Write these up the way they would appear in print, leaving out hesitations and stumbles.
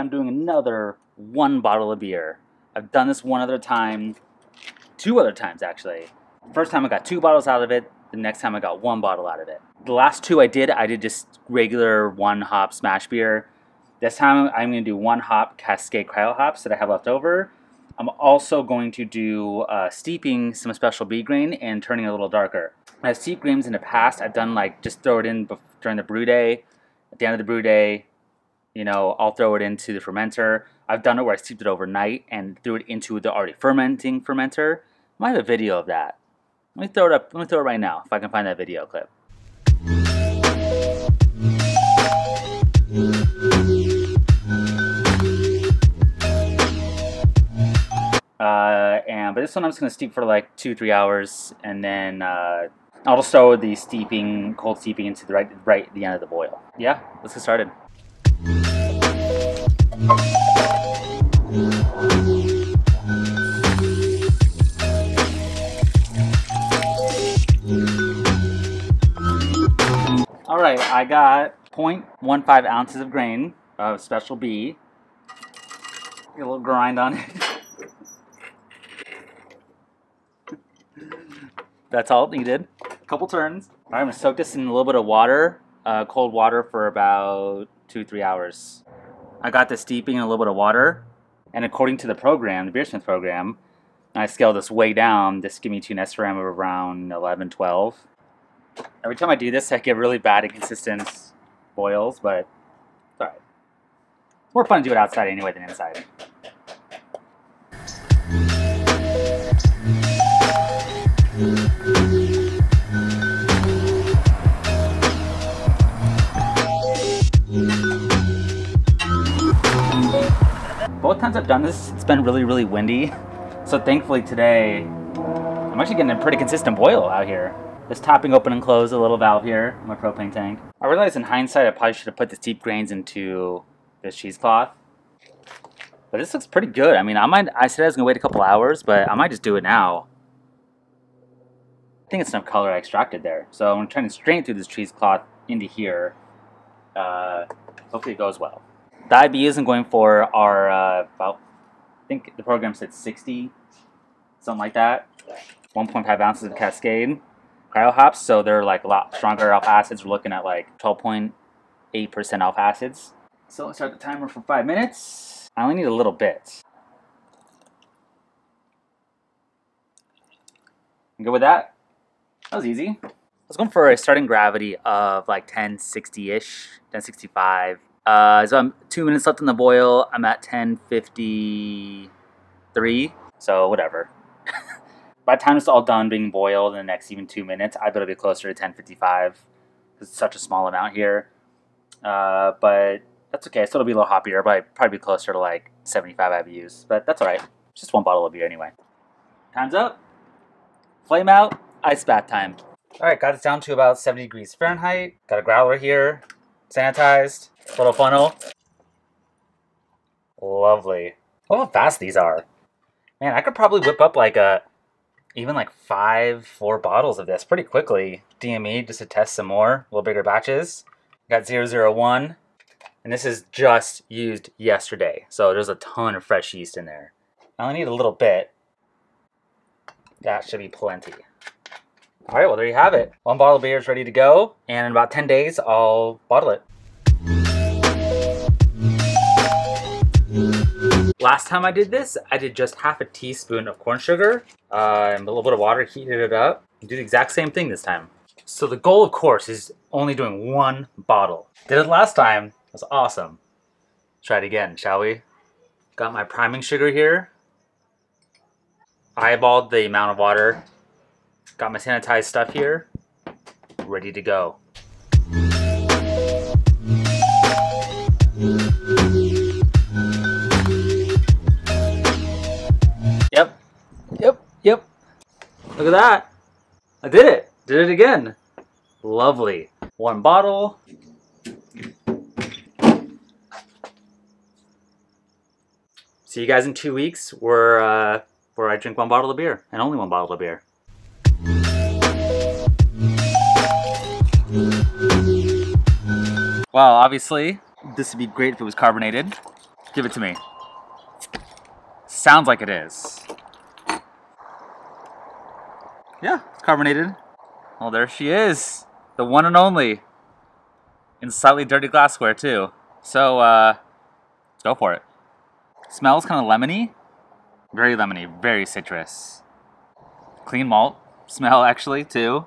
I'm doing another 1 bottle of beer. I've done this one other time, 2 other times actually. First time I got 2 bottles out of it, the next time I got 1 bottle out of it. The last 2 I did just regular 1 hop smash beer. This time I'm going to do 1 hop Cascade Cryo hops that I have left over. I'm also going to do steeping some special B grain and turning it a little darker. I've steeped grains in the past. I've done like just throw it in during the brew day. At the end of the brew day, you know, I'll throw it into the fermenter. I've done it where I steeped it overnight and threw it into the already fermenting fermenter. I might have a video of that. Let me throw it up. Let me throw it right now if I can find that video clip. But this one I'm just going to steep for like 2-3 hours, and then I'll just throw the cold steeping into the right at the end of the boil. Yeah, let's get started. All right, I got 0.15 ounces of grain of Special B. Get a little grind on it. That's all it needed. A couple turns. All right, I'm gonna soak this in a little bit of water, cold water, for about 2-3 hours. I got this steeping in a little bit of water, and according to the program, the Beersmith program, I scaled this way down. This gave me to an SRM of around 11-12. Every time I do this, I get really bad inconsistent boils, but it's all right. It's more fun to do it outside anyway than inside. Both times I've done this, it's been really, really windy. So thankfully today, I'm actually getting a pretty consistent boil out here. Just tapping open and close a little valve here in my propane tank. I realized in hindsight I probably should have put the steep grains into this cheesecloth. But this looks pretty good. I mean, I said I was gonna wait a couple hours, but I might just do it now. I think it's enough color I extracted there. So I'm trying to strain it through this cheesecloth into here. Hopefully it goes well. The IBUs I'm going for are about, I think the program said 60, something like that. 1.5 ounces of Cascade Cryo hops, so they're like a lot stronger alpha acids. We're looking at like 12.8% alpha acids. So let's start the timer for 5 minutes. I only need a little bit. You good with that? That was easy. I was going for a starting gravity of like 1060-ish, 1065. So I'm 2 minutes left in the boil. I'm at 1053, so whatever. By the time it's all done being boiled in the next even 2 minutes, I better be closer to 1055. It's such a small amount here. But that's okay. So it'll be a little hoppier, but probably be closer to like 75 IBUs. But that's all right. It's just 1 bottle of beer anyway. Time's up. Flame out. Ice bath time. All right, got this down to about 70 degrees Fahrenheit. Got a growler here, sanitized. Little funnel. Lovely. Look how fast these are. Man, I could probably whip up like even like 4 bottles of this pretty quickly. DME just to test some more, a little bigger batches. Got 001, and this is just used yesterday, so there's a ton of fresh yeast in there. I only need a little bit. That should be plenty. All right, well there you have it. 1 bottle of beer is ready to go, and in about 10 days I'll bottle it. Last time I did this, I did just half a teaspoon of corn sugar and a little bit of water, heated it up. Do the exact same thing this time. So the goal, of course, is only doing 1 bottle. Did it last time. It was awesome. Try it again, shall we? Got my priming sugar here. Eyeballed the amount of water. Got my sanitized stuff here. Ready to go. Yep. Look at that. I did it. Did it again. Lovely. 1 bottle. See you guys in 2 weeks where I drink 1 bottle of beer, and only 1 bottle of beer. Well, obviously, this would be great if it was carbonated. Give it to me. Sounds like it is. Yeah, it's carbonated. Well, there she is. The one and only. In slightly dirty glassware, too. So, let's go for it. Smells kind of lemony. Very lemony, very citrus. Clean malt smell, actually, too.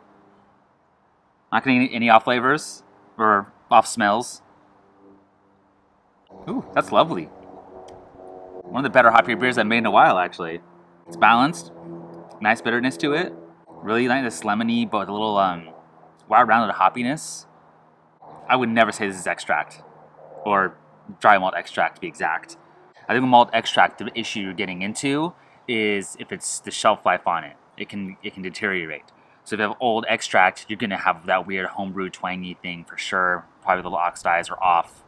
Not getting any off flavors or off smells. Ooh, that's lovely. One of the better hop beer beers I've made in a while, actually. It's balanced. Nice bitterness to it. Really nice, this lemony, but with a little well-rounded hoppiness. I would never say this is extract. Or dry malt extract, to be exact. I think the malt extract, the issue you're getting into is if it's the shelf life on it. It can deteriorate. So if you have old extract, you're going to have that weird homebrew twangy thing for sure. Probably a little oxidized or off.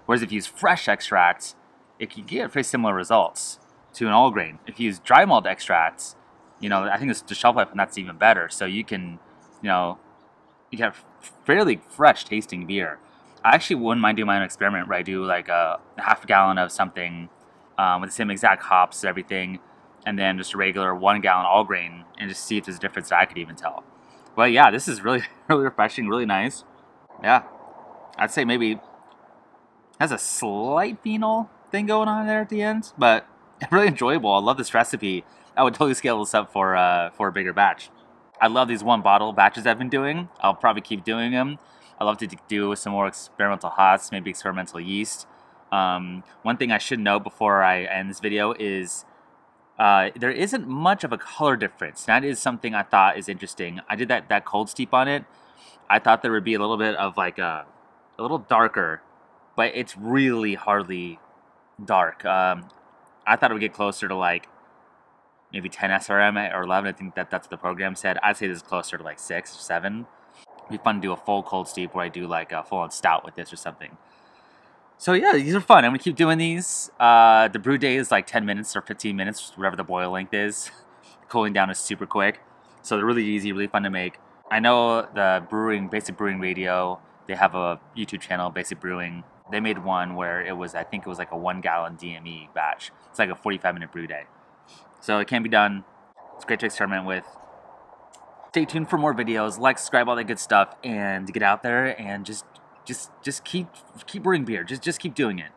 Whereas if you use fresh extracts, it can get pretty similar results to an all grain. If you use dry malt extracts, you know, I think the shelf life on that's even better. So you can, you know, you have fairly fresh tasting beer. I actually wouldn't mind doing my own experiment where I do like a half a gallon of something with the same exact hops and everything, and then just a regular 1 gallon all grain, and just see if there's a difference that I could even tell. But yeah, this is really, really refreshing, really nice. Yeah, I'd say maybe has a slight phenol thing going on there at the end, but really enjoyable. I love this recipe. I would totally scale this up for a bigger batch. I love these one bottle batches I've been doing. I'll probably keep doing them. I love to do some more experimental hops, maybe experimental yeast. One thing I should note before I end this video is there isn't much of a color difference. That is something I thought is interesting. I did that cold steep on it. I thought there would be a little bit of like a little darker, but it's really hardly dark. I thought it would get closer to like maybe 10 SRM or 11. I think that's what the program said. I'd say this is closer to like 6 or 7. It'd be fun to do a full cold steep where I do like a full-on stout with this or something. So yeah, these are fun. I'm gonna keep doing these. The brew day is like 10 minutes or 15 minutes, whatever the boil length is. Cooling down is super quick. So they're really easy, really fun to make. I know the Basic Brewing Radio, they have a YouTube channel, Basic Brewing. They made one where it was, I think it was like a 1 gallon DME batch. It's like a 45-minute brew day. So it can be done. It's great to experiment with. Stay tuned for more videos, like, subscribe, all that good stuff, and get out there and just keep brewing beer. Just keep doing it.